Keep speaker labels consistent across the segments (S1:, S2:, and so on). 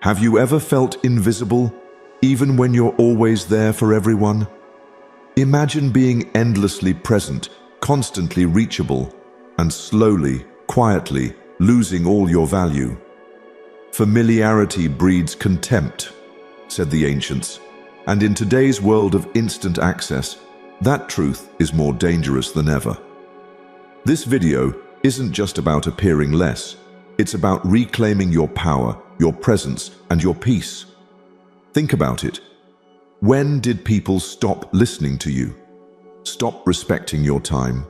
S1: Have you ever felt invisible, even when you're always there for everyone? Imagine being endlessly present, constantly reachable, and slowly, quietly, losing all your value. Familiarity breeds contempt, said the ancients, and in today's world of instant access, that truth is more dangerous than ever. This video isn't just about appearing less, it's about reclaiming your power, your presence, and your peace. Think about it. When did people stop listening to you? Stop respecting your time?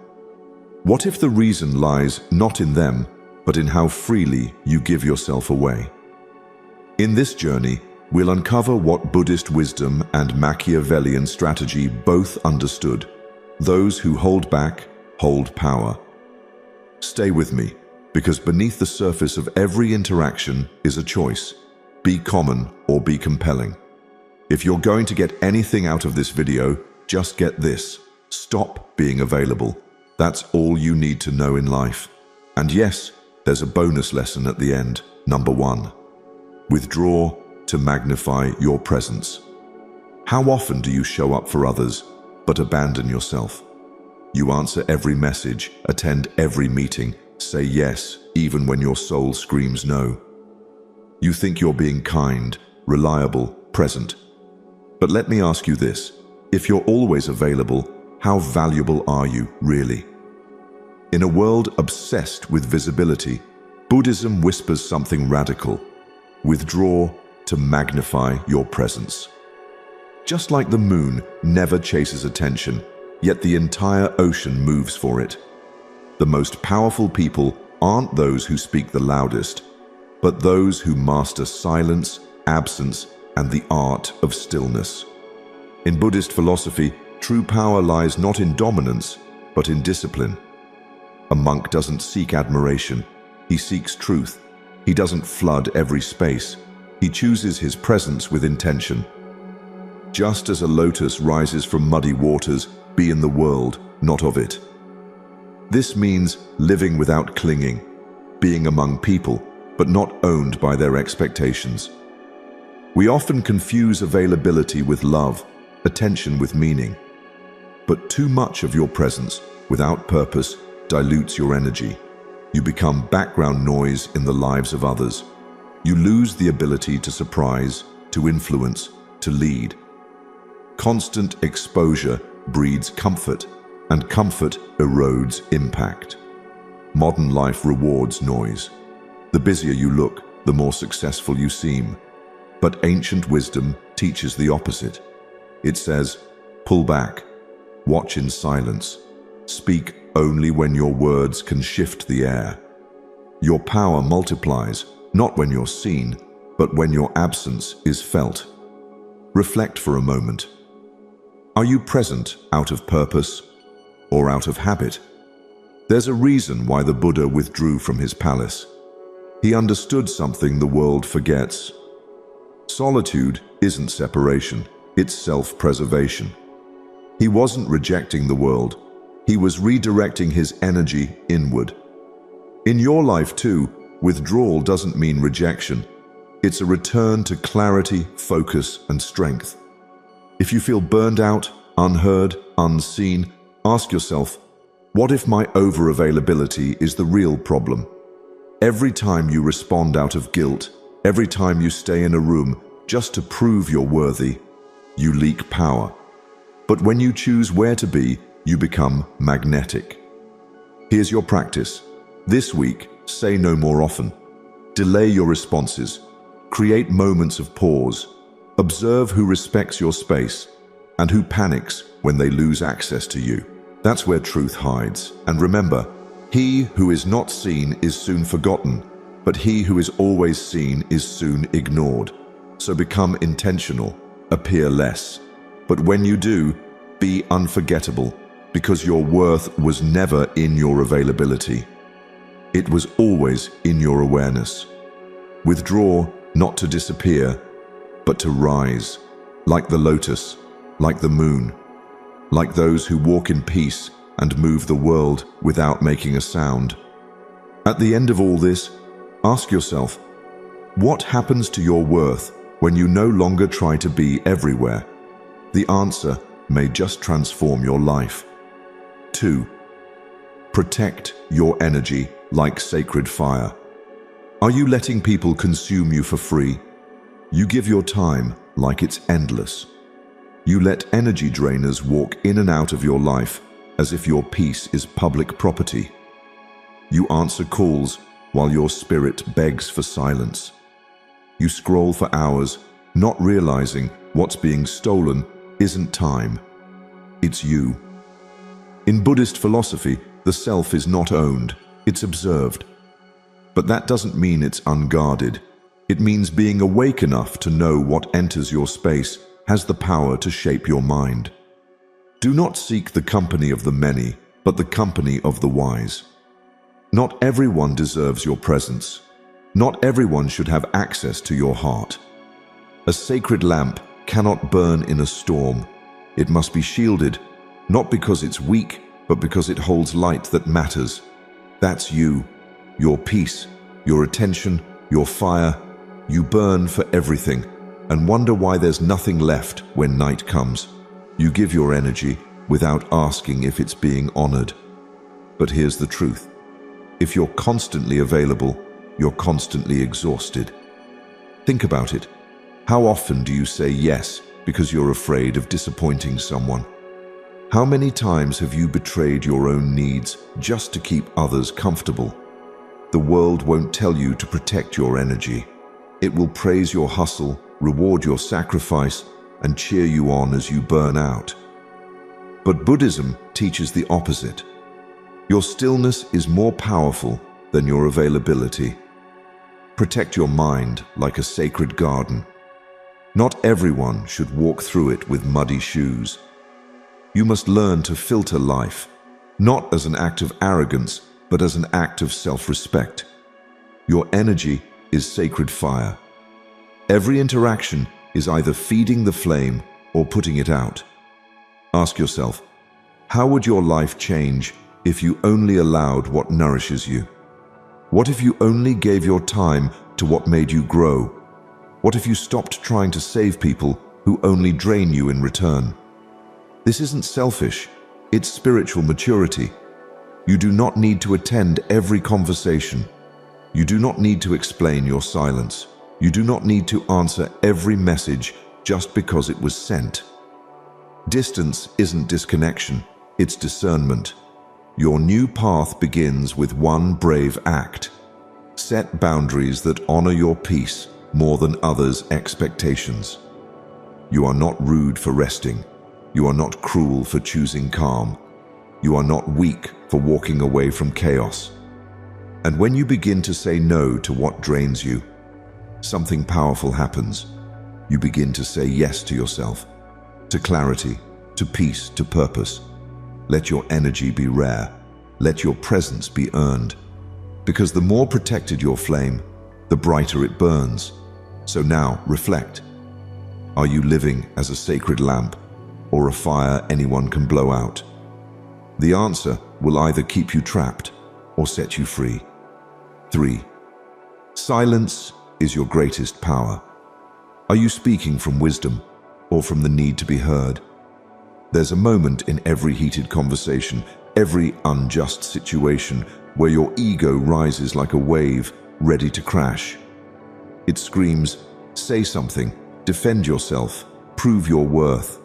S1: What if the reason lies not in them, but in how freely you give yourself away? In this journey, we'll uncover what Buddhist wisdom and Machiavellian strategy both understood. Those who hold back, hold power. Stay with me, because beneath the surface of every interaction is a choice. Be common or be compelling. If you're going to get anything out of this video, just get this. Stop being available. That's all you need to know in life. And yes, there's a bonus lesson at the end. Number 1. Withdraw to magnify your presence. How often do you show up for others, but abandon yourself? You answer every message, attend every meeting, say yes, even when your soul screams no. You think you're being kind, reliable, present. But let me ask you this. If you're always available, how valuable are you, really? In a world obsessed with visibility, Buddhism whispers something radical. Withdraw to magnify your presence. Just like the moon never chases attention, yet the entire ocean moves for it. The most powerful people aren't those who speak the loudest, but those who master silence, absence, and the art of stillness. In Buddhist philosophy, true power lies not in dominance, but in discipline. A monk doesn't seek admiration, he seeks truth. He doesn't flood every space, he chooses his presence with intention. Just as a lotus rises from muddy waters, be in the world, not of it. This means living without clinging, being among people, but not owned by their expectations. We often confuse availability with love, attention with meaning. But too much of your presence, without purpose, dilutes your energy. You become background noise in the lives of others. You lose the ability to surprise, to influence, to lead. Constant exposure breeds comfort, and comfort erodes impact. Modern life rewards noise. The busier you look, the more successful you seem. But ancient wisdom teaches the opposite. It says, pull back, watch in silence, speak only when your words can shift the air. Your power multiplies, not when you're seen, but when your absence is felt. Reflect for a moment. Are you present out of purpose or out of habit? There's a reason why the Buddha withdrew from his palace. He understood something the world forgets. Solitude isn't separation, it's self-preservation. He wasn't rejecting the world, he was redirecting his energy inward. In your life too, withdrawal doesn't mean rejection. It's a return to clarity, focus, and strength. If you feel burned out, unheard, unseen, ask yourself, what if my over-availability is the real problem? Every time you respond out of guilt, every time you stay in a room just to prove you're worthy, you leak power. But when you choose where to be, you become magnetic. Here's your practice. This week, say no more often. Delay your responses. Create moments of pause. Observe who respects your space and who panics when they lose access to you. That's where truth hides. And remember, he who is not seen is soon forgotten, but he who is always seen is soon ignored. So become intentional, appear less. But when you do, be unforgettable, because your worth was never in your availability. It was always in your awareness. Withdraw not to disappear, but to rise, like the lotus, like the moon, like those who walk in peace and move the world without making a sound. At the end of all this, ask yourself, What happens to your worth when you no longer try to be everywhere? The answer may just transform your life. 2. Protect your energy like sacred fire. Are you letting people consume you for free? You give your time like it's endless. You let energy drainers walk in and out of your life as if your peace is public property. You answer calls while your spirit begs for silence. You scroll for hours, not realizing what's being stolen isn't time, it's you. In Buddhist philosophy, the self is not owned, it's observed. But that doesn't mean it's unguarded. It means being awake enough to know what enters your space has the power to shape your mind. Do not seek the company of the many, but the company of the wise. Not everyone deserves your presence. Not everyone should have access to your heart. A sacred lamp cannot burn in a storm. It must be shielded, not because it's weak, but because it holds light that matters. That's you, your peace, your attention, your fire. You burn for everything and wonder why there's nothing left when night comes. You give your energy without asking if it's being honored. But here's the truth. If you're constantly available, you're constantly exhausted. Think about it. How often do you say yes because you're afraid of disappointing someone? How many times have you betrayed your own needs just to keep others comfortable? The world won't tell you to protect your energy. It will praise your hustle, reward your sacrifice, and cheer you on as you burn out. But Buddhism teaches the opposite. Your stillness is more powerful than your availability. Protect your mind like a sacred garden. Not everyone should walk through it with muddy shoes. You must learn to filter life, not as an act of arrogance, but as an act of self-respect. Your energy is sacred fire. Every interaction is either feeding the flame or putting it out. Ask yourself, how would your life change if you only allowed what nourishes you? What if you only gave your time to what made you grow? What if you stopped trying to save people who only drain you in return? This isn't selfish, it's spiritual maturity. You do not need to attend every conversation. You do not need to explain your silence. You do not need to answer every message just because it was sent. Distance isn't disconnection, it's discernment. Your new path begins with one brave act. Set boundaries that honor your peace more than others' expectations. You are not rude for resting. You are not cruel for choosing calm. You are not weak for walking away from chaos. And when you begin to say no to what drains you, something powerful happens. You begin to say yes to yourself, to clarity, to peace, to purpose. Let your energy be rare. Let your presence be earned. Because the more protected your flame, the brighter it burns. So now, reflect. Are you living as a sacred lamp or a fire anyone can blow out? The answer will either keep you trapped or set you free. 3. Silence is your greatest power. Are you speaking from wisdom or from the need to be heard? There's a moment in every heated conversation, every unjust situation, where your ego rises like a wave, ready to crash. It screams, say something, defend yourself, prove your worth.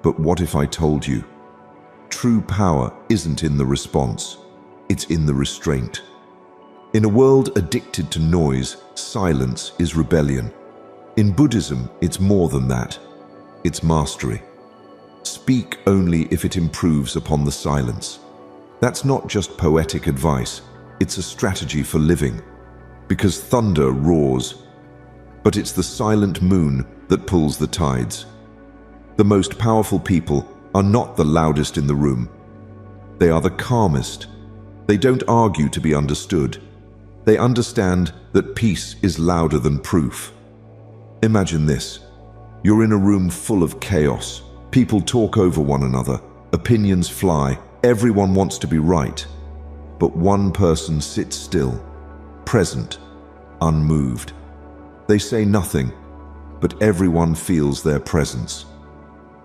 S1: But what if I told you? True power isn't in the response, it's in the restraint. In a world addicted to noise, silence is rebellion. In Buddhism, it's more than that. It's mastery. Speak only if it improves upon the silence. That's not just poetic advice, it's a strategy for living. Because thunder roars, but it's the silent moon that pulls the tides. The most powerful people are not the loudest in the room. They are the calmest. They don't argue to be understood. They understand that peace is louder than proof. Imagine this. You're in a room full of chaos. People talk over one another. Opinions fly. Everyone wants to be right. But one person sits still, present, unmoved. They say nothing, but everyone feels their presence.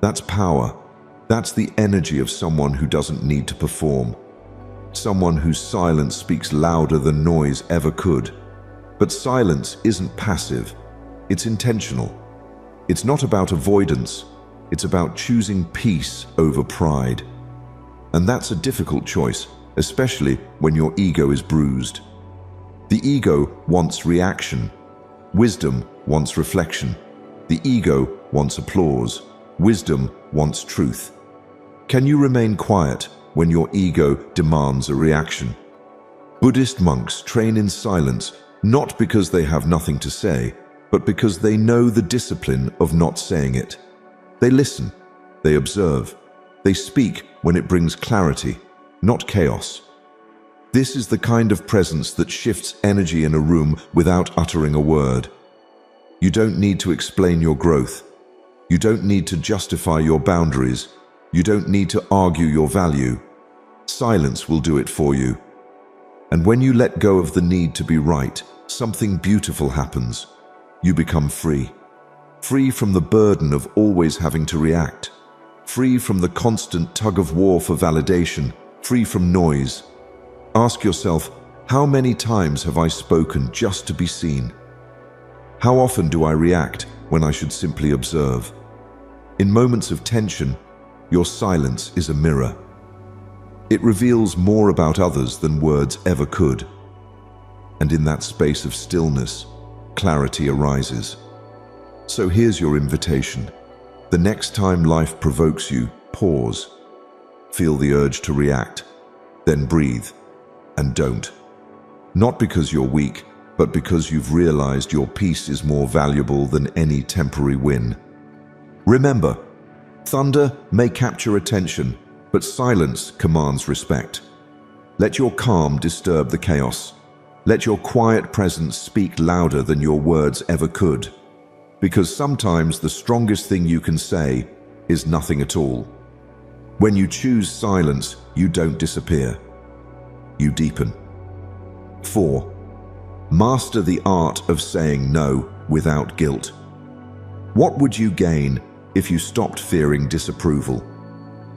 S1: That's power. That's the energy of someone who doesn't need to perform. Someone whose silence speaks louder than noise ever could. But silence isn't passive. It's intentional. It's not about avoidance. It's about choosing peace over pride. And that's a difficult choice, especially when your ego is bruised. The ego wants reaction. Wisdom wants reflection. The ego wants applause. Wisdom wants truth. Can you remain quiet when your ego demands a reaction? Buddhist monks train in silence not because they have nothing to say, but because they know the discipline of not saying it. They listen, they observe, they speak when it brings clarity, not chaos. This is the kind of presence that shifts energy in a room without uttering a word. You don't need to explain your growth. You don't need to justify your boundaries. You don't need to argue your value. Silence will do it for you. And when you let go of the need to be right, something beautiful happens. You become free. Free from the burden of always having to react. Free from the constant tug of war for validation. Free from noise. Ask yourself, how many times have I spoken just to be seen? How often do I react when I should simply observe? In moments of tension, your silence is a mirror. It reveals more about others than words ever could. And in that space of stillness, clarity arises. So here's your invitation. The next time life provokes you, pause. Feel the urge to react, then breathe, and don't. Not because you're weak, but because you've realized your peace is more valuable than any temporary win. Remember, thunder may capture attention, but silence commands respect. Let your calm disturb the chaos. Let your quiet presence speak louder than your words ever could. Because sometimes the strongest thing you can say is nothing at all. When you choose silence, you don't disappear. You deepen. 4. Master the art of saying no without guilt. What would you gain if you stopped fearing disapproval?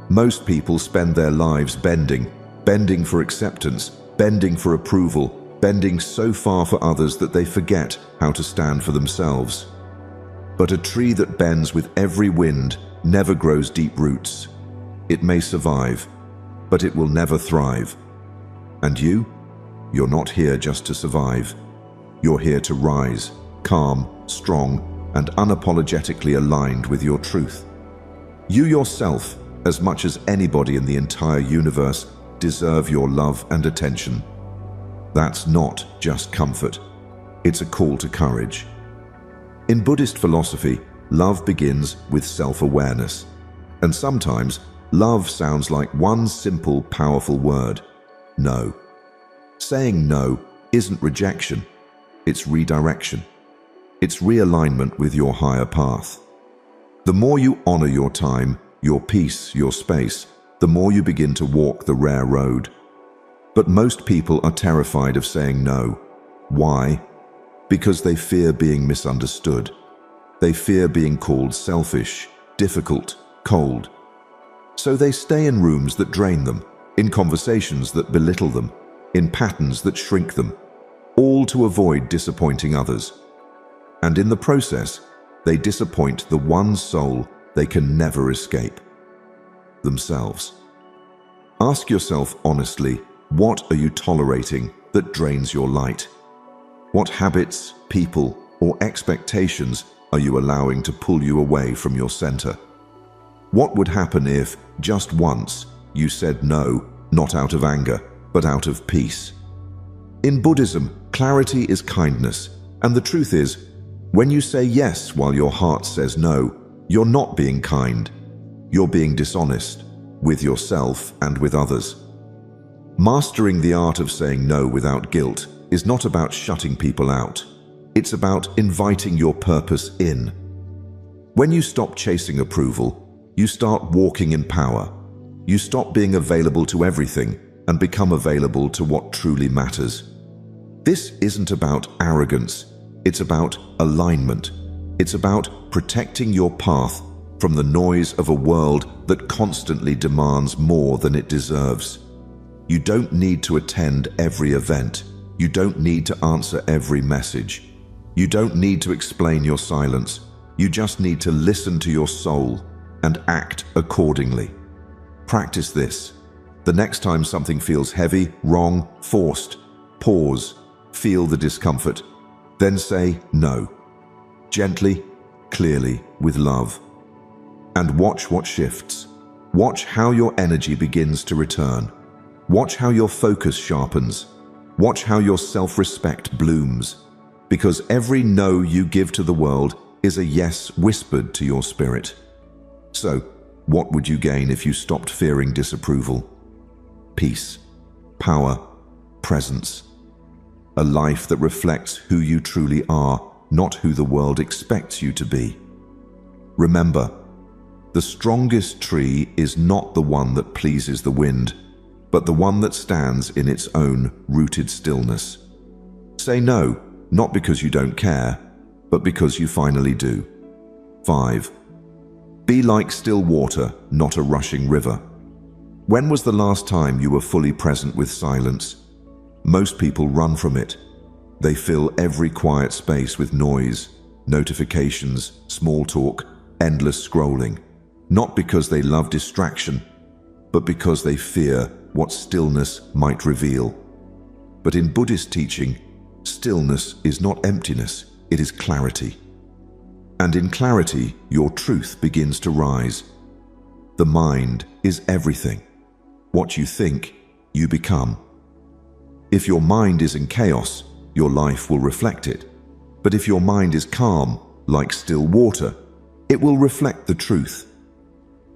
S1: Most people spend their lives bending for acceptance, bending for approval, bending so far for others that they forget how to stand for themselves. But a tree that bends with every wind never grows deep roots. It may survive, but it will never thrive. And you're not here just to survive. You're here to rise, calm, strong, and unapologetically aligned with your truth. You yourself, as much as anybody in the entire universe, deserve your love and attention. That's not just comfort. It's a call to courage. In Buddhist philosophy, love begins with self-awareness. And sometimes, love sounds like one simple, powerful word: no. Saying no isn't rejection. It's redirection. It's realignment with your higher path. The more you honor your time, your peace, your space, the more you begin to walk the rare road. But most people are terrified of saying no. Why? Because they fear being misunderstood. They fear being called selfish, difficult, cold. So they stay in rooms that drain them, in conversations that belittle them, in patterns that shrink them, all to avoid disappointing others. And in the process, they disappoint the one soul they can never escape: themselves. Ask yourself honestly, what are you tolerating that drains your light? What habits, people, or expectations are you allowing to pull you away from your center? What would happen if, just once, you said no, not out of anger, but out of peace? In Buddhism, clarity is kindness, and the truth is, when you say yes while your heart says no, you're not being kind. You're being dishonest, with yourself and with others. Mastering the art of saying no without guilt is not about shutting people out. It's about inviting your purpose in. When you stop chasing approval, you start walking in power. You stop being available to everything and become available to what truly matters. This isn't about arrogance. It's about alignment. It's about protecting your path from the noise of a world that constantly demands more than it deserves. You don't need to attend every event. You don't need to answer every message. You don't need to explain your silence. You just need to listen to your soul and act accordingly. Practice this. The next time something feels heavy, wrong, forced, pause, feel the discomfort, then say no. Gently, clearly, with love. And watch what shifts. Watch how your energy begins to return. Watch how your focus sharpens. Watch how your self-respect blooms. Because every no you give to the world is a yes whispered to your spirit. So, what would you gain if you stopped fearing disapproval? Peace, power, presence. A life that reflects who you truly are, not who the world expects you to be. Remember, the strongest tree is not the one that pleases the wind, but the one that stands in its own rooted stillness. Say no, not because you don't care, but because you finally do. 5. Be like still water, not a rushing river. When was the last time you were fully present with silence? Most people run from it. They fill every quiet space with noise, notifications, small talk, endless scrolling. Not because they love distraction, but because they fear what stillness might reveal. But in Buddhist teaching, stillness is not emptiness, it is clarity. And in clarity, your truth begins to rise. The mind is everything. What you think, you become. If your mind is in chaos, your life will reflect it. But if your mind is calm, like still water, it will reflect the truth.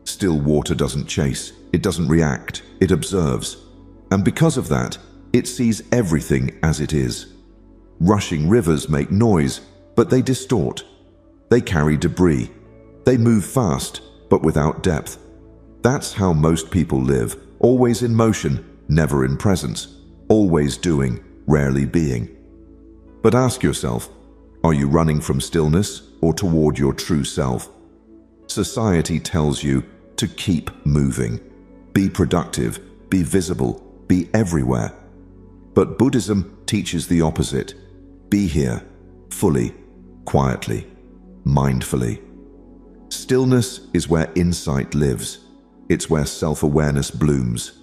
S1: Still water doesn't chase, it doesn't react, it observes. And because of that, it sees everything as it is. Rushing rivers make noise, but they distort. They carry debris. They move fast, but without depth. That's how most people live, always in motion, never in presence, always doing, rarely being. But ask yourself, are you running from stillness or toward your true self? Society tells you to keep moving. Be productive, be visible, be everywhere. But Buddhism teaches the opposite. Be here, fully, quietly, mindfully. Stillness is where insight lives. It's where self-awareness blooms.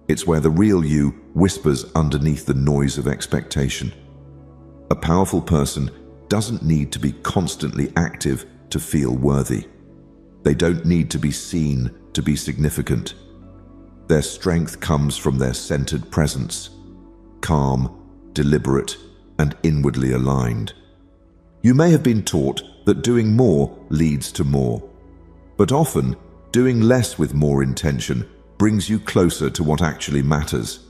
S1: It's where the real you whispers underneath the noise of expectation. A powerful person doesn't need to be constantly active to feel worthy. They don't need to be seen to be significant. Their strength comes from their centered presence, calm, deliberate, and inwardly aligned. You may have been taught that doing more leads to more, but often doing less with more intention brings you closer to what actually matters.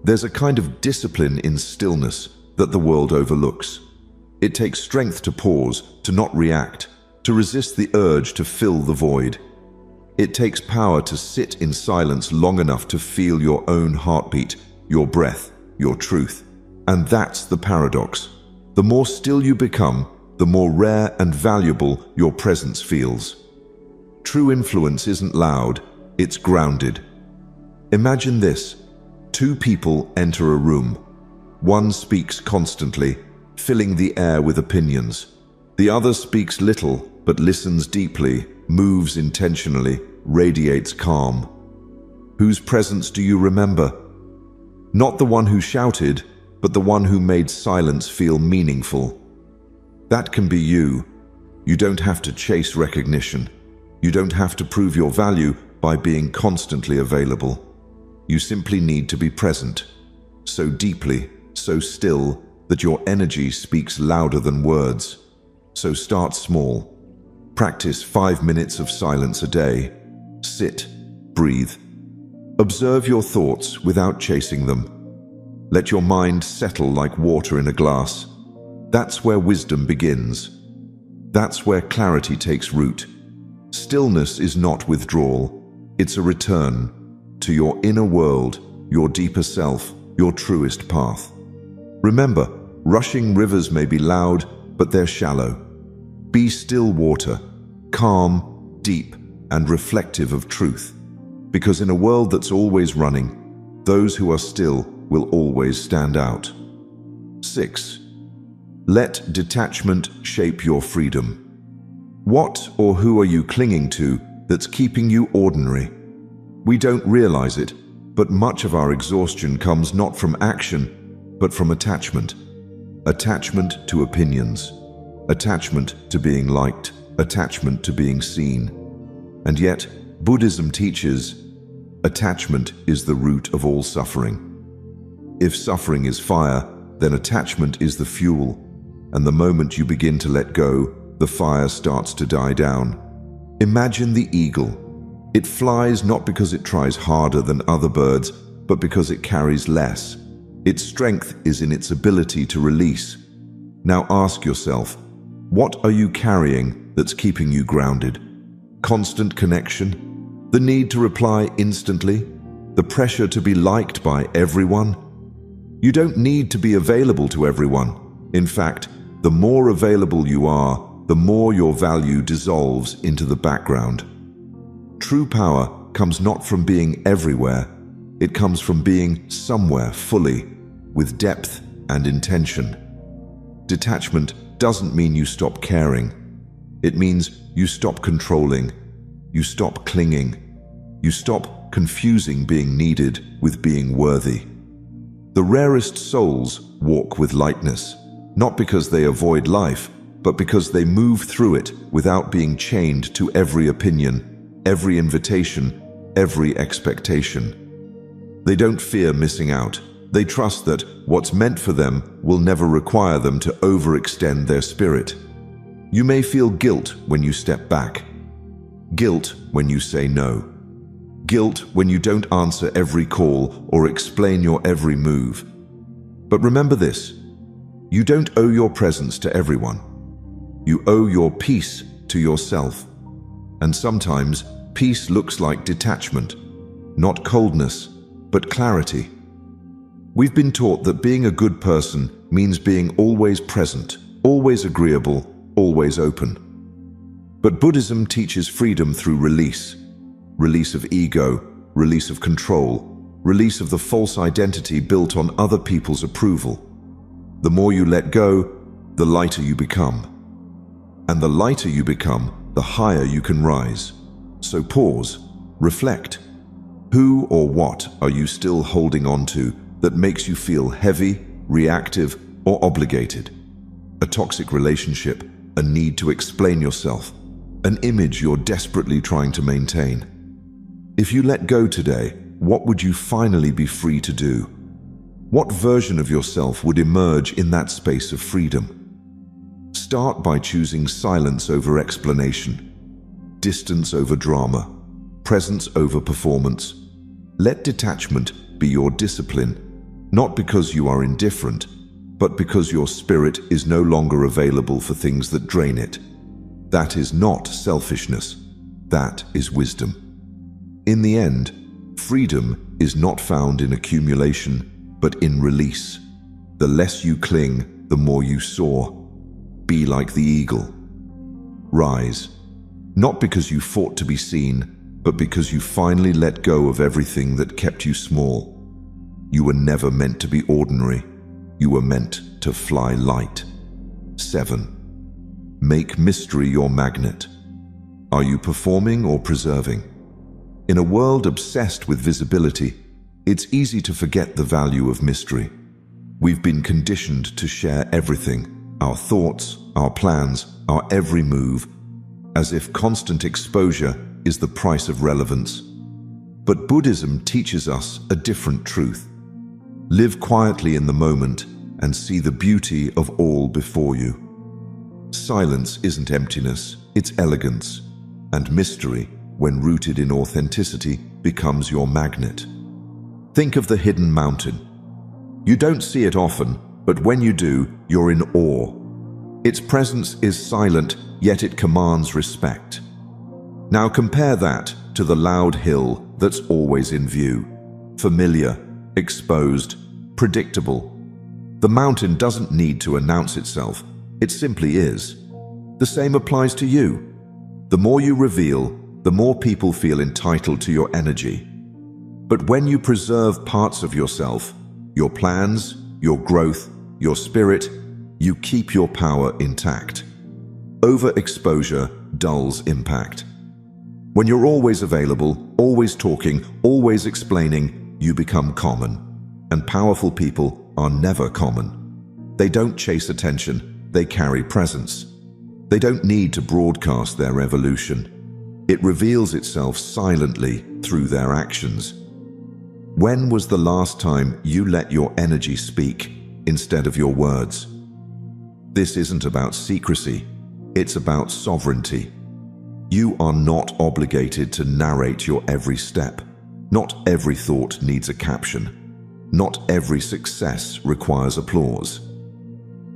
S1: There's a kind of discipline in stillness that the world overlooks. It takes strength to pause, to not react, to resist the urge to fill the void. It takes power to sit in silence long enough to feel your own heartbeat, your breath, your truth. And that's the paradox. The more still you become, the more rare and valuable your presence feels. True influence isn't loud, it's grounded. Imagine this. 2 people enter a room. One speaks constantly, filling the air with opinions. The other speaks little, but listens deeply, moves intentionally, radiates calm. Whose presence do you remember? Not the one who shouted, but the one who made silence feel meaningful. That can be you. You don't have to chase recognition. You don't have to prove your value by being constantly available. You simply need to be present, so deeply, so still, that your energy speaks louder than words. So start small. Practice 5 minutes of silence a day. Sit, breathe. Observe your thoughts without chasing them. Let your mind settle like water in a glass. That's where wisdom begins. That's where clarity takes root. Stillness is not withdrawal. It's a return to your inner world, your deeper self, your truest path. Remember, Rushing rivers may be loud, but they're shallow. Be still water, calm, deep, and reflective of truth. Because in a world that's always running, those who are still will always stand out. 6. Let detachment shape your freedom. What or who are you clinging to that's keeping you ordinary? We don't realize it, but much of our exhaustion comes not from action, but from attachment. Attachment to opinions, attachment to being liked, attachment to being seen. And yet, Buddhism teaches, attachment is the root of all suffering. If suffering is fire, then attachment is the fuel, and the moment you begin to let go, the fire starts to die down. Imagine the eagle. It flies not because it tries harder than other birds, but because it carries less. Its strength is in its ability to release. Now ask yourself, what are you carrying that's keeping you grounded? Constant connection? The need to reply instantly? The pressure to be liked by everyone? You don't need to be available to everyone. In fact, the more available you are, the more your value dissolves into the background. True power comes not from being everywhere. It comes from being somewhere fully, with depth and intention. Detachment doesn't mean you stop caring. It means you stop controlling. You stop clinging. You stop confusing being needed with being worthy. The rarest souls walk with lightness, not because they avoid life, but because they move through it without being chained to every opinion, every invitation, every expectation. They don't fear missing out. They trust that what's meant for them will never require them to overextend their spirit. You may feel guilt when you step back, guilt when you say no, guilt when you don't answer every call or explain your every move. But remember this, you don't owe your presence to everyone. You owe your peace to yourself. And sometimes peace looks like detachment, not coldness, but clarity. We've been taught that being a good person means being always present, always agreeable, always open. But Buddhism teaches freedom through release. Release of ego, release of control, release of the false identity built on other people's approval. The more you let go, the lighter you become. And the lighter you become, the higher you can rise. So pause, reflect. Who or what are you still holding on to that makes you feel heavy, reactive, or obligated? A toxic relationship, a need to explain yourself, an image you're desperately trying to maintain. If you let go today, what would you finally be free to do? What version of yourself would emerge in that space of freedom? Start by choosing silence over explanation, distance over drama, presence over performance. Let detachment be your discipline, not because you are indifferent, but because your spirit is no longer available for things that drain it. That is not selfishness. That is wisdom. In the end, freedom is not found in accumulation, but in release. The less you cling, the more you soar. Be like the eagle. Rise, not because you fought to be seen, but because you finally let go of everything that kept you small. You were never meant to be ordinary. You were meant to fly light. 7. Make mystery your magnet. Are you performing or preserving? In a world obsessed with visibility, it's easy to forget the value of mystery. We've been conditioned to share everything, our thoughts, our plans, our every move, as if constant exposure is the price of relevance. But Buddhism teaches us a different truth. Live quietly in the moment and see the beauty of all before you. Silence isn't emptiness, it's elegance. And mystery, when rooted in authenticity, becomes your magnet. Think of the hidden mountain. You don't see it often, but when you do, you're in awe. Its presence is silent, yet it commands respect. Now compare that to the loud hill that's always in view. Familiar, exposed, predictable. The mountain doesn't need to announce itself. It simply is. The same applies to you. The more you reveal, the more people feel entitled to your energy. But when you preserve parts of yourself, your plans, your growth, your spirit, you keep your power intact. Overexposure dulls impact. When you're always available, always talking, always explaining, you become common. And powerful people are never common. They don't chase attention, they carry presence. They don't need to broadcast their evolution. It reveals itself silently through their actions. When was the last time you let your energy speak instead of your words? This isn't about secrecy, it's about sovereignty. You are not obligated to narrate your every step. Not every thought needs a caption. Not every success requires applause.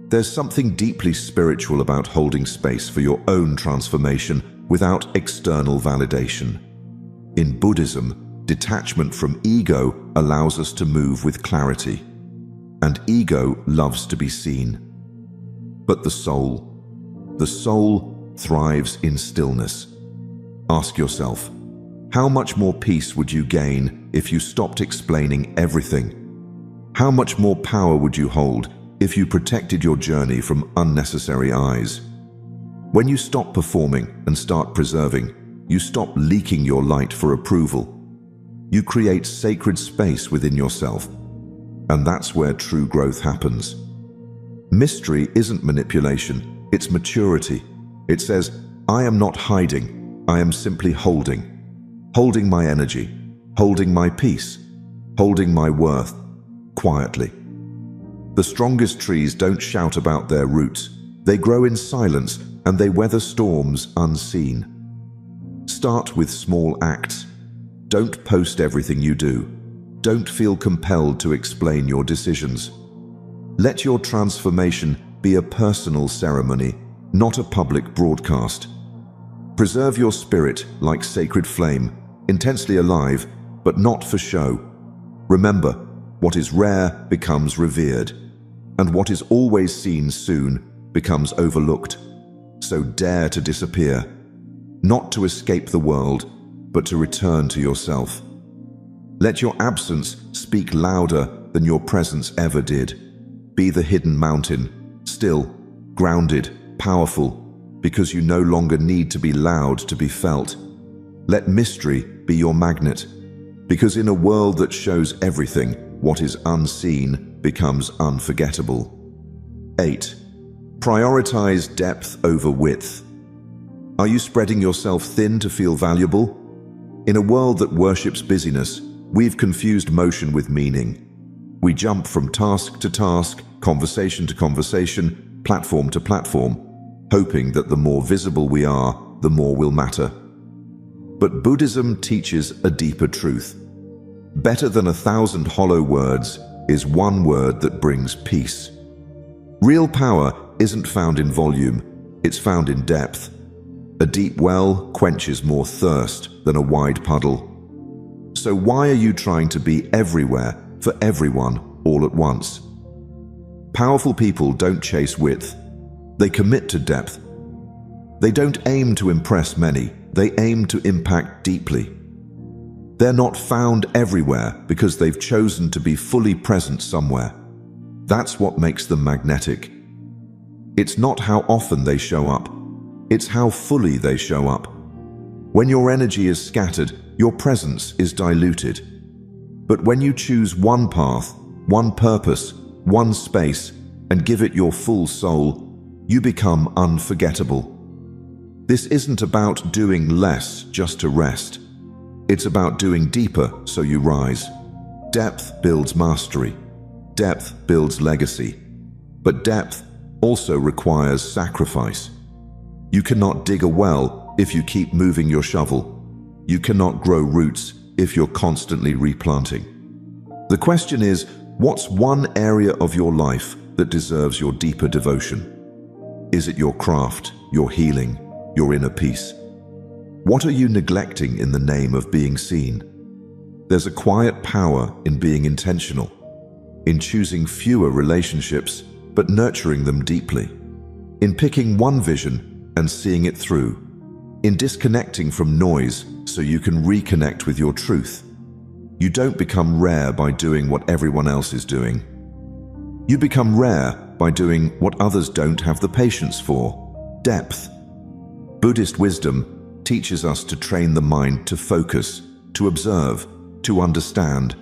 S1: There's something deeply spiritual about holding space for your own transformation without external validation. In Buddhism, detachment from ego allows us to move with clarity. And ego loves to be seen. But the soul thrives in stillness. Ask yourself, how much more peace would you gain if you stopped explaining everything? How much more power would you hold if you protected your journey from unnecessary eyes? When you stop performing and start preserving, you stop leaking your light for approval. You create sacred space within yourself, and that's where true growth happens. Mystery isn't manipulation, it's maturity. It says, I am not hiding, I am simply holding my energy, holding my peace, holding my worth, quietly. The strongest trees don't shout about their roots. They grow in silence and they weather storms unseen. Start with small acts. Don't post everything you do. Don't feel compelled to explain your decisions. Let your transformation be a personal ceremony, not a public broadcast. Preserve your spirit like sacred flame, intensely alive, but not for show. Remember, what is rare becomes revered, and what is always seen soon becomes overlooked. So dare to disappear, not to escape the world, but to return to yourself. Let your absence speak louder than your presence ever did. Be the hidden mountain, still, grounded, powerful, because you no longer need to be loud to be felt. Let mystery be your magnet, because in a world that shows everything, what is unseen becomes unforgettable. 8. Prioritize depth over width. Are you spreading yourself thin to feel valuable? In a world that worships busyness, we've confused motion with meaning. We jump from task to task, conversation to conversation, platform to platform, hoping that the more visible we are, the more we'll matter. But Buddhism teaches a deeper truth. Better than 1,000 hollow words is one word that brings peace. Real power isn't found in volume, it's found in depth. A deep well quenches more thirst than a wide puddle. So why are you trying to be everywhere for everyone all at once? Powerful people don't chase width, they commit to depth. They don't aim to impress many, they aim to impact deeply. They're not found everywhere because they've chosen to be fully present somewhere. That's what makes them magnetic. It's not how often they show up, it's how fully they show up. When your energy is scattered, your presence is diluted. But when you choose one path, one purpose, one space, and give it your full soul, you become unforgettable. This isn't about doing less just to rest. It's about doing deeper so you rise. Depth builds mastery. Depth builds legacy. But depth also requires sacrifice. You cannot dig a well if you keep moving your shovel. You cannot grow roots if you're constantly replanting. The question is, what's one area of your life that deserves your deeper devotion? Is it your craft, your healing, your inner peace? What are you neglecting in the name of being seen? There's a quiet power in being intentional. in choosing fewer relationships but nurturing them deeply, in picking one vision and seeing it through, in disconnecting from noise so you can reconnect with your truth. You don't become rare by doing what everyone else is doing. You become rare by doing what others don't have the patience for: depth. Buddhist wisdom teaches us to train the mind to focus, to observe, to understand,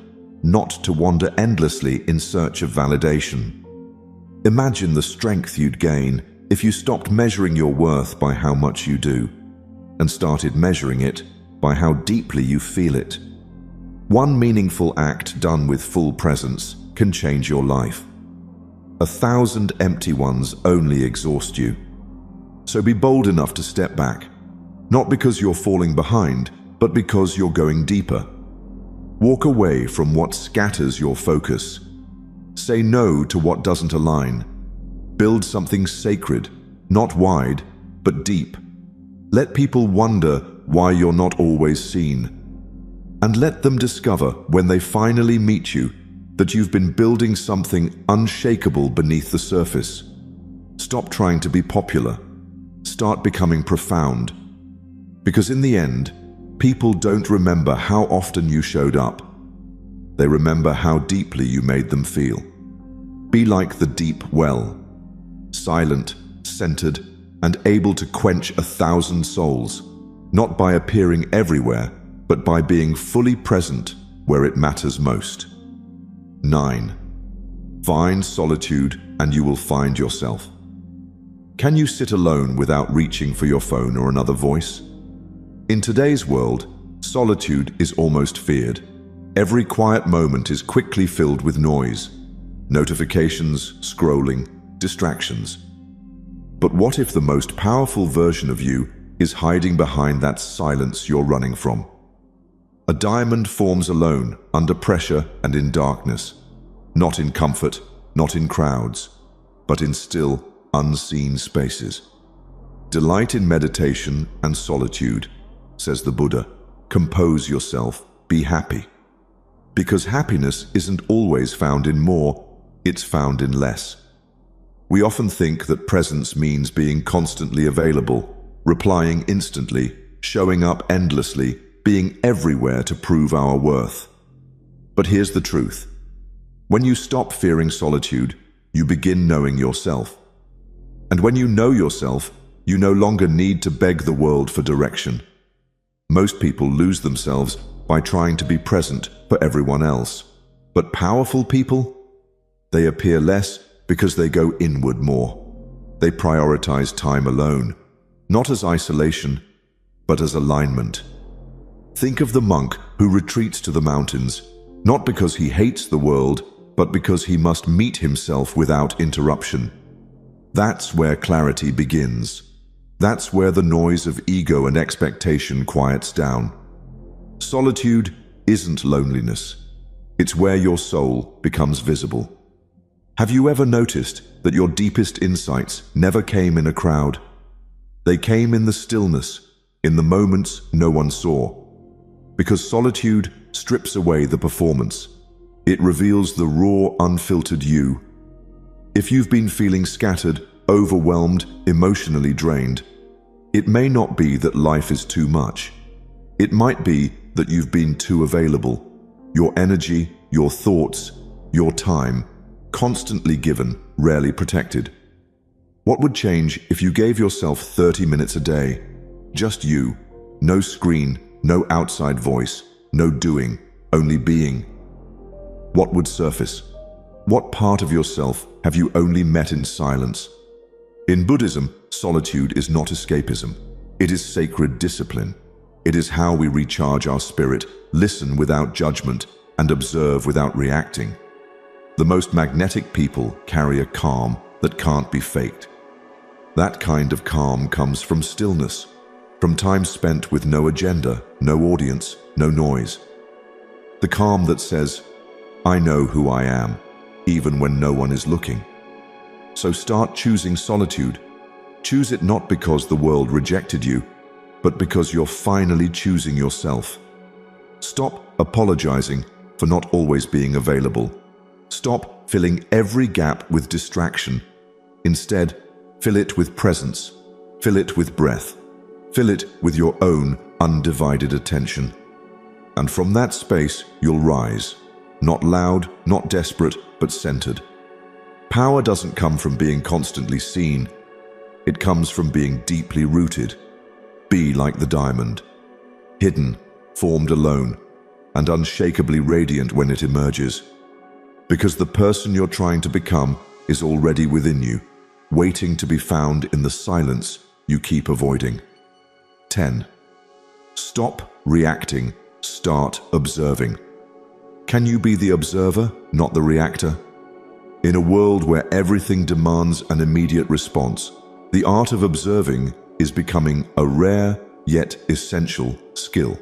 S1: not to wander endlessly in search of validation. Imagine the strength you'd gain if you stopped measuring your worth by how much you do and started measuring it by how deeply you feel it. One meaningful act done with full presence can change your life. 1,000 empty ones only exhaust you. So be bold enough to step back, not because you're falling behind, but because you're going deeper. Walk away from what scatters your focus. Say no to what doesn't align. Build something sacred, not wide, but deep. Let people wonder why you're not always seen. And let them discover, when they finally meet you, that you've been building something unshakable beneath the surface. Stop trying to be popular. Start becoming profound. Because in the end, people don't remember how often you showed up. They remember how deeply you made them feel. Be like the deep well, silent, centered, and able to quench 1,000 souls, not by appearing everywhere, but by being fully present where it matters most. 9. Find solitude and you will find yourself. Can you sit alone without reaching for your phone or another voice? In today's world, solitude is almost feared. Every quiet moment is quickly filled with noise, notifications, scrolling, distractions. But what if the most powerful version of you is hiding behind that silence you're running from? A diamond forms alone, under pressure and in darkness, not in comfort, not in crowds, but in still, unseen spaces. Delight in meditation and solitude, says the Buddha. Compose yourself, be happy. Because happiness isn't always found in more, it's found in less. We often think that presence means being constantly available, replying instantly, showing up endlessly, being everywhere to prove our worth. But here's the truth. When you stop fearing solitude, you begin knowing yourself. And when you know yourself, you no longer need to beg the world for direction. Most people lose themselves by trying to be present for everyone else. But powerful people? They appear less because they go inward more. They prioritize time alone, not as isolation, but as alignment. Think of the monk who retreats to the mountains, not because he hates the world, but because he must meet himself without interruption. That's where clarity begins. That's where the noise of ego and expectation quiets down. Solitude isn't loneliness. It's where your soul becomes visible. Have you ever noticed that your deepest insights never came in a crowd? They came in the stillness, in the moments no one saw. Because solitude strips away the performance. It reveals the raw, unfiltered you. If you've been feeling scattered, overwhelmed, emotionally drained, it may not be that life is too much. It might be that you've been too available. Your energy, your thoughts, your time, constantly given, rarely protected. What would change if you gave yourself 30 minutes a day? Just you. No screen, no outside voice, no doing, only being. What would surface? What part of yourself have you only met in silence? In Buddhism, solitude is not escapism. It is sacred discipline. It is how we recharge our spirit, listen without judgment, and observe without reacting. The most magnetic people carry a calm that can't be faked. That kind of calm comes from stillness, from time spent with no agenda, no audience, no noise. The calm that says, I know who I am, even when no one is looking. So start choosing solitude. Choose it not because the world rejected you, but because you're finally choosing yourself. Stop apologizing for not always being available. Stop filling every gap with distraction. Instead, fill it with presence. Fill it with breath. Fill it with your own undivided attention. And from that space, you'll rise. Not loud, not desperate, but centered. Power doesn't come from being constantly seen. It comes from being deeply rooted. Be like the diamond. Hidden, formed alone, and unshakably radiant when it emerges. Because the person you're trying to become is already within you, waiting to be found in the silence you keep avoiding. 10. Stop reacting, start observing. Can you be the observer, not the reactor? In a world where everything demands an immediate response, the art of observing is becoming a rare yet essential skill.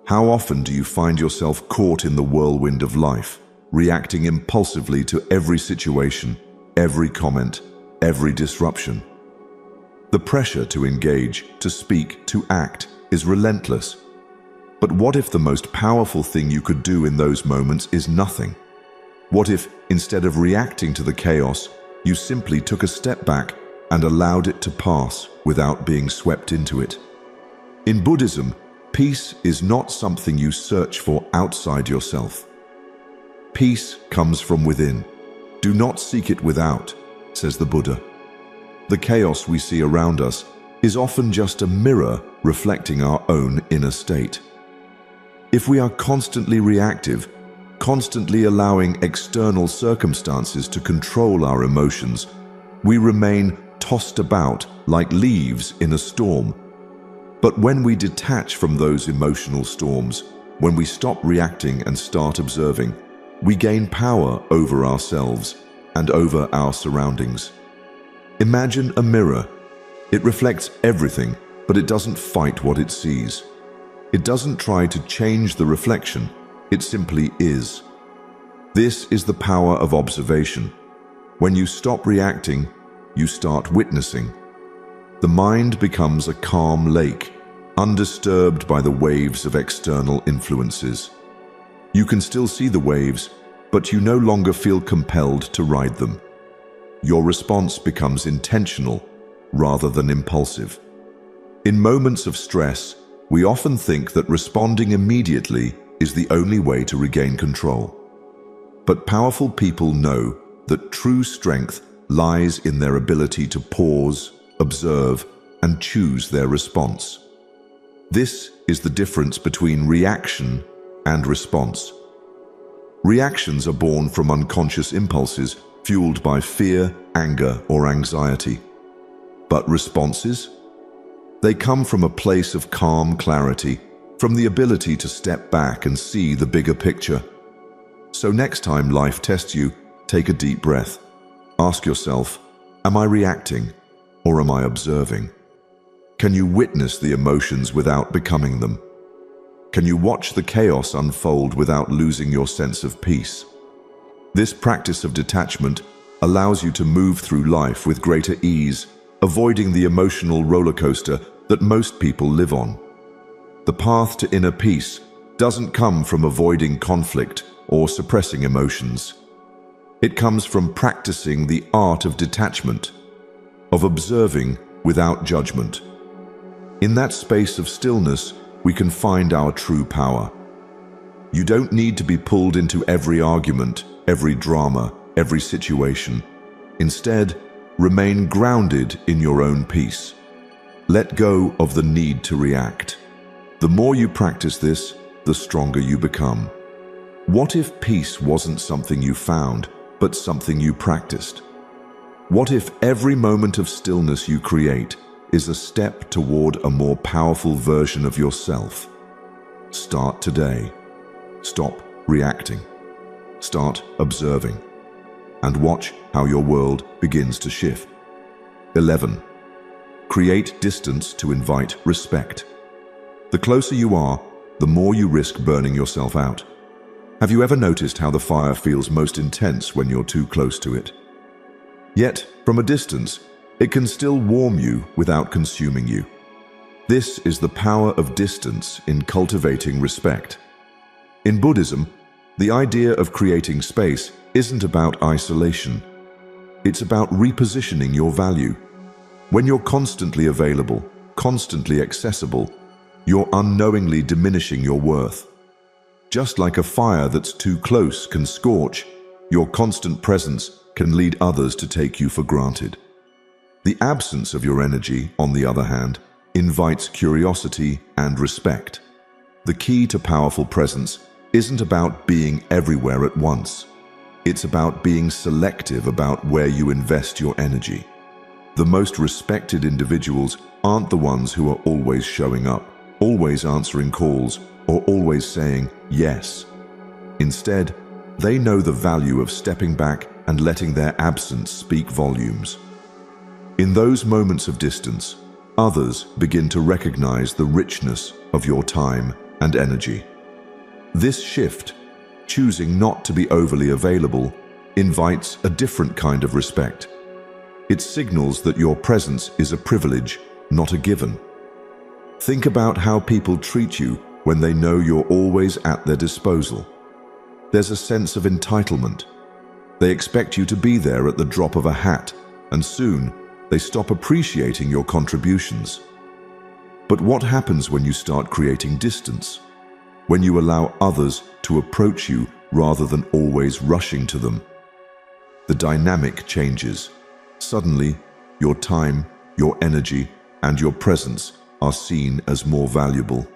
S1: How often do you find yourself caught in the whirlwind of life, reacting impulsively to every situation, every comment, every disruption? The pressure to engage, to speak, to act is relentless. But what if the most powerful thing you could do in those moments is nothing? What if, instead of reacting to the chaos, you simply took a step back and allowed it to pass without being swept into it? In Buddhism, peace is not something you search for outside yourself. Peace comes from within. Do not seek it without, says the Buddha. The chaos we see around us is often just a mirror reflecting our own inner state. If we are constantly reactive, constantly allowing external circumstances to control our emotions, we remain tossed about like leaves in a storm. But when we detach from those emotional storms, when we stop reacting and start observing, we gain power over ourselves and over our surroundings. Imagine a mirror. It reflects everything, but it doesn't fight what it sees. It doesn't try to change the reflection. It simply is. This is the power of observation. When you stop reacting, you start witnessing. The mind becomes a calm lake, undisturbed by the waves of external influences. You can still see the waves, but you no longer feel compelled to ride them. Your response becomes intentional rather than impulsive. In moments of stress, we often think that responding immediately is the only way to regain control. But powerful people know that true strength lies in their ability to pause, observe, and choose their response. This is the difference between reaction and response. Reactions are born from unconscious impulses fueled by fear, anger, or anxiety. But responses? They come from a place of calm clarity, from the ability to step back and see the bigger picture. So next time life tests you, take a deep breath. Ask yourself, am I reacting or am I observing? Can you witness the emotions without becoming them? Can you watch the chaos unfold without losing your sense of peace? This practice of detachment allows you to move through life with greater ease, avoiding the emotional roller coaster that most people live on. The path to inner peace doesn't come from avoiding conflict or suppressing emotions. It comes from practicing the art of detachment, of observing without judgment. In that space of stillness, we can find our true power. You don't need to be pulled into every argument, every drama, every situation. Instead, remain grounded in your own peace. Let go of the need to react. The more you practice this, the stronger you become. What if peace wasn't something you found, but something you practiced? What if every moment of stillness you create is a step toward a more powerful version of yourself? Start today. Stop reacting. Start observing. And watch how your world begins to shift. 11. Create distance to invite respect. The closer you are, the more you risk burning yourself out. Have you ever noticed how the fire feels most intense when you're too close to it? Yet, from a distance, it can still warm you without consuming you. This is the power of distance in cultivating respect. In Buddhism, the idea of creating space isn't about isolation. It's about repositioning your value. When you're constantly available, constantly accessible, you're unknowingly diminishing your worth. Just like a fire that's too close can scorch, your constant presence can lead others to take you for granted. The absence of your energy, on the other hand, invites curiosity and respect. The key to powerful presence isn't about being everywhere at once. It's about being selective about where you invest your energy. The most respected individuals aren't the ones who are always showing up, always answering calls, or always saying yes. Instead, they know the value of stepping back and letting their absence speak volumes. In those moments of distance, others begin to recognize the richness of your time and energy. This shift, choosing not to be overly available, invites a different kind of respect. It signals that your presence is a privilege, not a given. Think about how people treat you when they know you're always at their disposal. There's a sense of entitlement. They expect you to be there at the drop of a hat, and soon they stop appreciating your contributions. But what happens when you start creating distance? When you allow others to approach you rather than always rushing to them? The dynamic changes. Suddenly, your time, your energy, and your presence are seen as more valuable.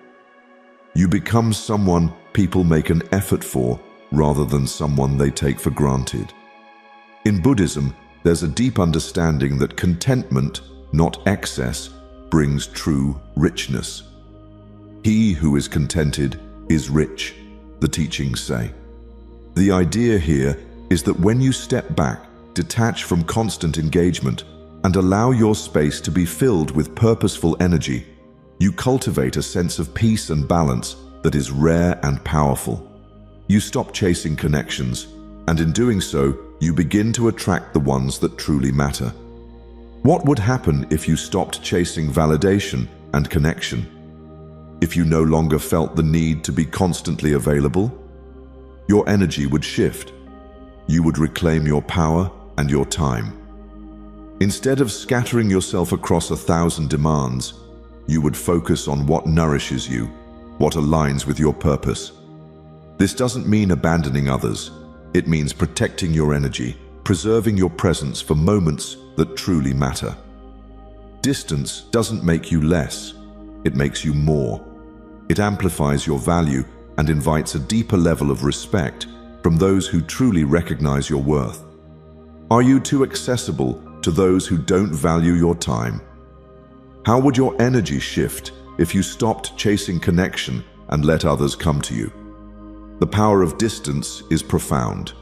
S1: You become someone people make an effort for rather than someone they take for granted. In Buddhism, there's a deep understanding that contentment, not excess, brings true richness. He who is contented is rich, the teachings say. The idea here is that when you step back, detach from constant engagement, and allow your space to be filled with purposeful energy, you cultivate a sense of peace and balance that is rare and powerful. You stop chasing connections, and in doing so, you begin to attract the ones that truly matter. What would happen if you stopped chasing validation and connection? If you no longer felt the need to be constantly available? Your energy would shift. You would reclaim your power and your time. Instead of scattering yourself across 1,000 demands, you would focus on what nourishes you, what aligns with your purpose. This doesn't mean abandoning others. It means protecting your energy, preserving your presence for moments that truly matter. Distance doesn't make you less. It makes you more. It amplifies your value and invites a deeper level of respect from those who truly recognize your worth. Are you too accessible to those who don't value your time? How would your energy shift if you stopped chasing connection and let others come to you? The power of distance is profound.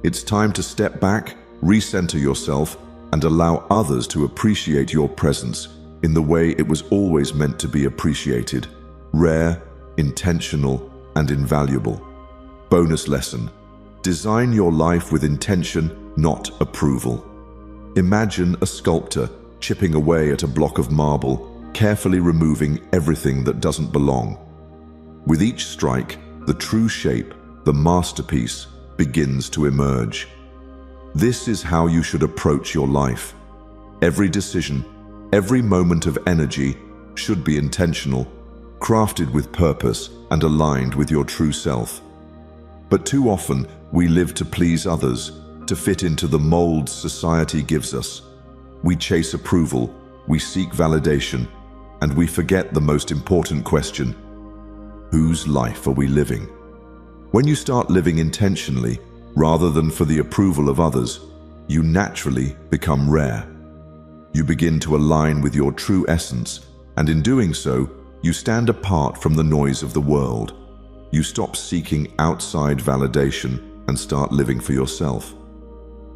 S1: It's time to step back, recenter yourself, and allow others to appreciate your presence in the way it was always meant to be appreciated: rare, intentional, and invaluable. Bonus lesson: design your life with intention, not approval. Imagine a sculptor chipping away at a block of marble, carefully removing everything that doesn't belong. With each strike, the true shape, the masterpiece, begins to emerge. This is how you should approach your life. Every decision, every moment of energy should be intentional, crafted with purpose and aligned with your true self. But too often, we live to please others, to fit into the molds society gives us. We chase approval, we seek validation, and we forget the most important question: whose life are we living? When you start living intentionally, rather than for the approval of others, you naturally become rare. You begin to align with your true essence, and in doing so, you stand apart from the noise of the world. You stop seeking outside validation and start living for yourself.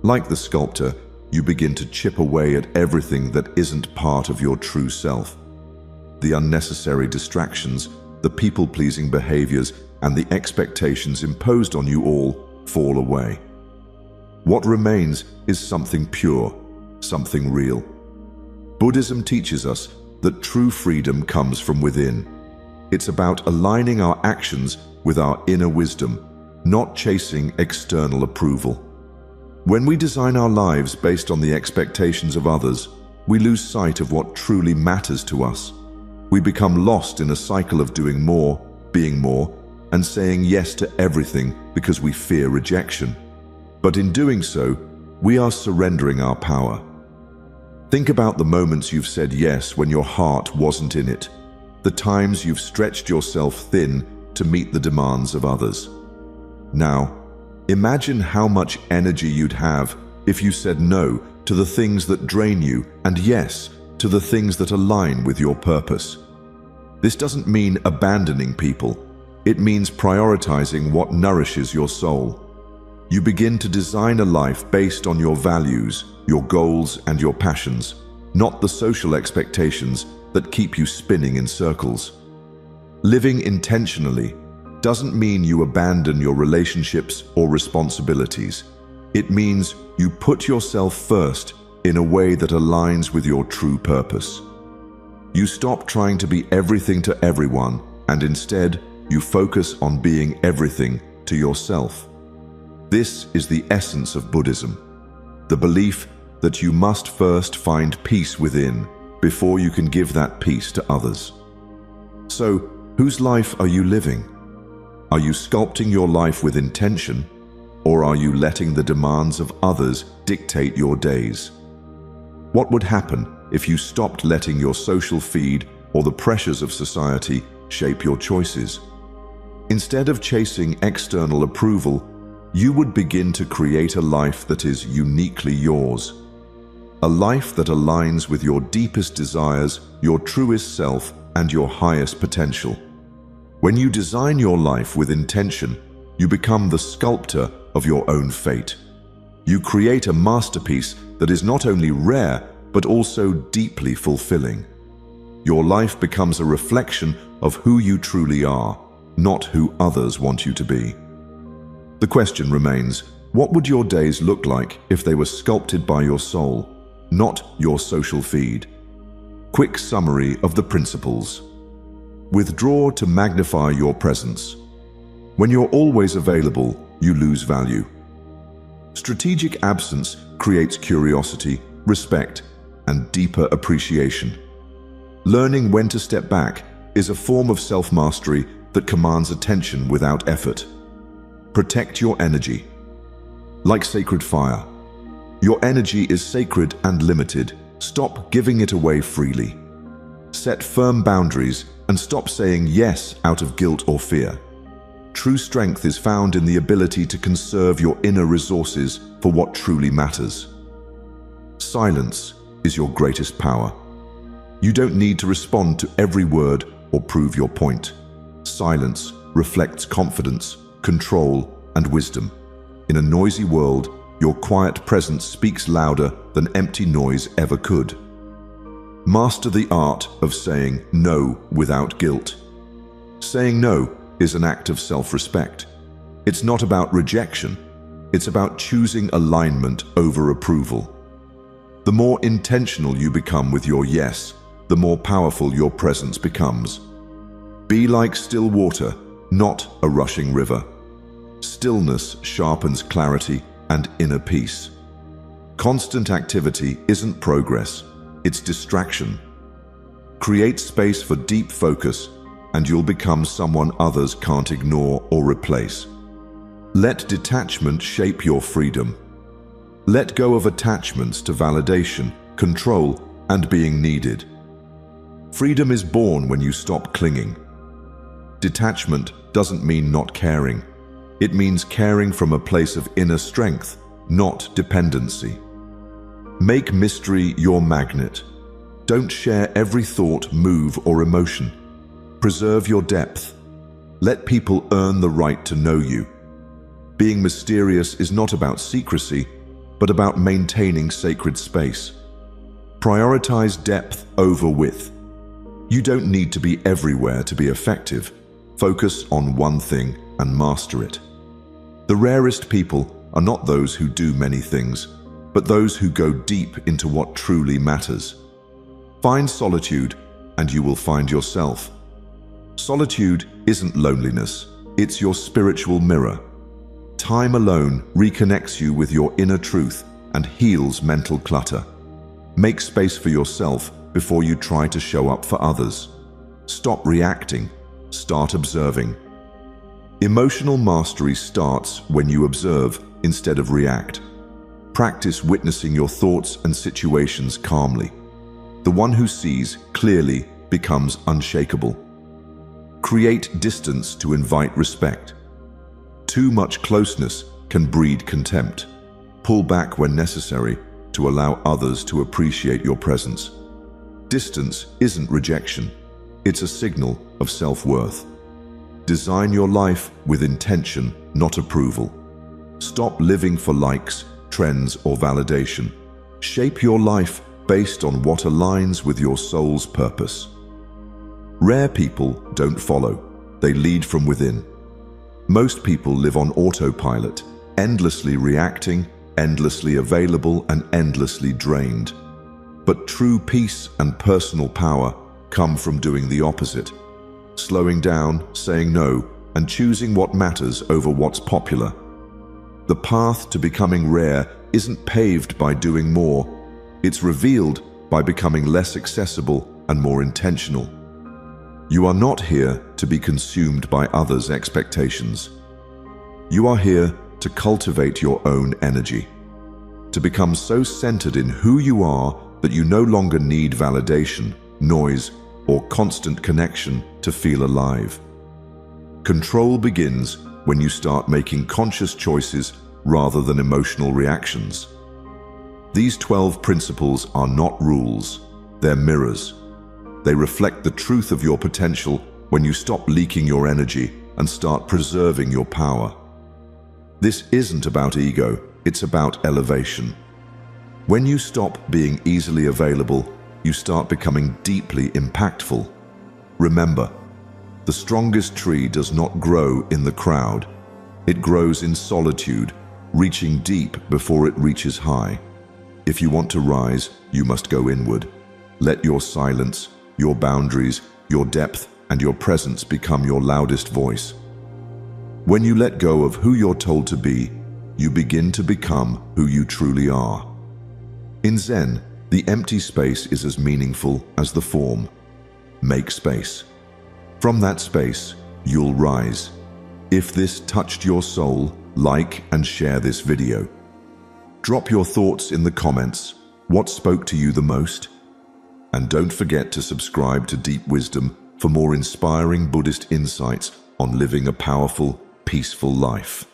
S1: Like the sculptor, you begin to chip away at everything that isn't part of your true self. The unnecessary distractions, the people-pleasing behaviors, and the expectations imposed on you all fall away. What remains is something pure, something real. Buddhism teaches us that true freedom comes from within. It's about aligning our actions with our inner wisdom, not chasing external approval. When we design our lives based on the expectations of others, we lose sight of what truly matters to us. We become lost in a cycle of doing more, being more, and saying yes to everything because we fear rejection. But in doing so, we are surrendering our power. Think about the moments you've said yes when your heart wasn't in it, the times you've stretched yourself thin to meet the demands of others. Now, imagine how much energy you'd have if you said no to the things that drain you and yes to the things that align with your purpose. This doesn't mean abandoning people. It means prioritizing what nourishes your soul. You begin to design a life based on your values, your goals, and your passions, not the social expectations that keep you spinning in circles. Living intentionally doesn't mean you abandon your relationships or responsibilities. It means you put yourself first in a way that aligns with your true purpose. You stop trying to be everything to everyone, and instead, you focus on being everything to yourself. This is the essence of Buddhism, the belief that you must first find peace within before you can give that peace to others. So, whose life are you living? Are you sculpting your life with intention, or are you letting the demands of others dictate your days? What would happen if you stopped letting your social feed or the pressures of society shape your choices? Instead of chasing external approval, you would begin to create a life that is uniquely yours. A life that aligns with your deepest desires, your truest self, and your highest potential. When you design your life with intention, you become the sculptor of your own fate. You create a masterpiece that is not only rare, but also deeply fulfilling. Your life becomes a reflection of who you truly are, not who others want you to be. The question remains, what would your days look like if they were sculpted by your soul, not your social feed? Quick summary of the principles. Withdraw to magnify your presence. When you're always available, you lose value. Strategic absence creates curiosity, respect, and deeper appreciation. Learning when to step back is a form of self-mastery that commands attention without effort. Protect your energy. Like sacred fire, your energy is sacred and limited. Stop giving it away freely. Set firm boundaries and stop saying yes out of guilt or fear. True strength is found in the ability to conserve your inner resources for what truly matters. Silence is your greatest power. You don't need to respond to every word or prove your point. Silence reflects confidence, control, and wisdom. In a noisy world, your quiet presence speaks louder than empty noise ever could. Master the art of saying no without guilt. Saying no is an act of self-respect. It's not about rejection. It's about choosing alignment over approval. The more intentional you become with your yes, the more powerful your presence becomes. Be like still water, not a rushing river. Stillness sharpens clarity and inner peace. Constant activity isn't progress, it's distraction. Create space for deep focus, and you'll become someone others can't ignore or replace. Let detachment shape your freedom. Let go of attachments to validation, control, and being needed. Freedom is born when you stop clinging. Detachment doesn't mean not caring. It means caring from a place of inner strength, not dependency. Make mystery your magnet. Don't share every thought, move, or emotion. Preserve your depth. Let people earn the right to know you. Being mysterious is not about secrecy, but about maintaining sacred space. Prioritize depth over width. You don't need to be everywhere to be effective. Focus on one thing and master it. The rarest people are not those who do many things, but those who go deep into what truly matters. Find solitude, and you will find yourself. Solitude isn't loneliness, it's your spiritual mirror. Time alone reconnects you with your inner truth and heals mental clutter. Make space for yourself before you try to show up for others. Stop reacting. Start observing. Emotional mastery starts when you observe instead of react. Practice witnessing your thoughts and situations calmly. The one who sees clearly becomes unshakable. Create distance to invite respect. Too much closeness can breed contempt. Pull back when necessary to allow others to appreciate your presence. Distance isn't rejection. It's a signal of self-worth. Design your life with intention, not approval. Stop living for likes, trends, or validation. Shape your life based on what aligns with your soul's purpose. Rare people don't follow. They lead from within. Most people live on autopilot, endlessly reacting, endlessly available, and endlessly drained. But true peace and personal power come from doing the opposite. Slowing down, saying no, and choosing what matters over what's popular. The path to becoming rare isn't paved by doing more. It's revealed by becoming less accessible and more intentional. You are not here to be consumed by others' expectations. You are here to cultivate your own energy, to become so centered in who you are that you no longer need validation, noise, or constant connection to feel alive. Control begins when you start making conscious choices rather than emotional reactions. These 12 principles are not rules, they're mirrors. They reflect the truth of your potential when you stop leaking your energy and start preserving your power. This isn't about ego, it's about elevation. When you stop being easily available, you start becoming deeply impactful. Remember, the strongest tree does not grow in the crowd. It grows in solitude, reaching deep before it reaches high. If you want to rise, you must go inward. Let your silence, your boundaries, your depth, and your presence become your loudest voice. When you let go of who you're told to be, you begin to become who you truly are. In Zen, the empty space is as meaningful as the form. Make space. From that space, you'll rise. If this touched your soul, like and share this video. Drop your thoughts in the comments. What spoke to you the most? And don't forget to subscribe to Deep Wisdom for more inspiring Buddhist insights on living a powerful, peaceful life.